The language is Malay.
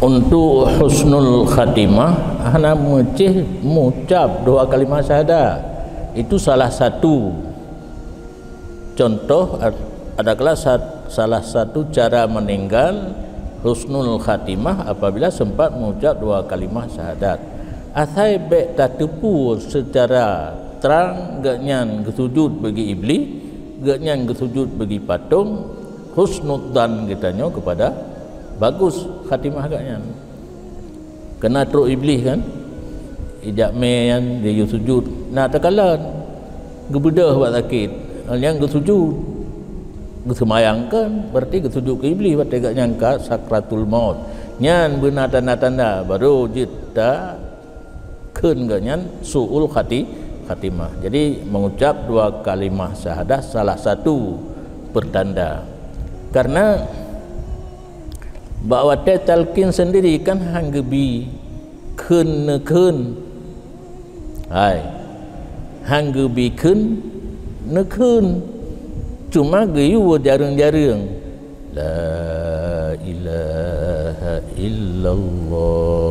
untuk husnul khatimah hana mengucap dua kalimah syahadat. Itu salah satu contoh, adalah salah satu cara meninggal husnul khatimah apabila sempat mengucap dua kalimah syahadat. Asai baik tak tepu secara terang gaknyan kesujud bagi iblis, gaknyan kesujud bagi patung, husnudzan kitanya kepada bagus khatimah gaknyan. Kena teruk iblis kan, ijak meyan dia sujud nak tekalan gebedah buat sakit, yang kesujud kesemayangkan berarti kesujud ke iblis, berarti gak nyangka sakratul maut nyan benar tanda-tanda baru jita kun gak nyan su'ul khatimah. Jadi mengucap dua kalimah syahadah salah satu pertanda, karena bahawa talqin sendiri kan hanggebi kun hai hanggebi kun nekun, cuma geyu jarang-jarang la ilaha illallah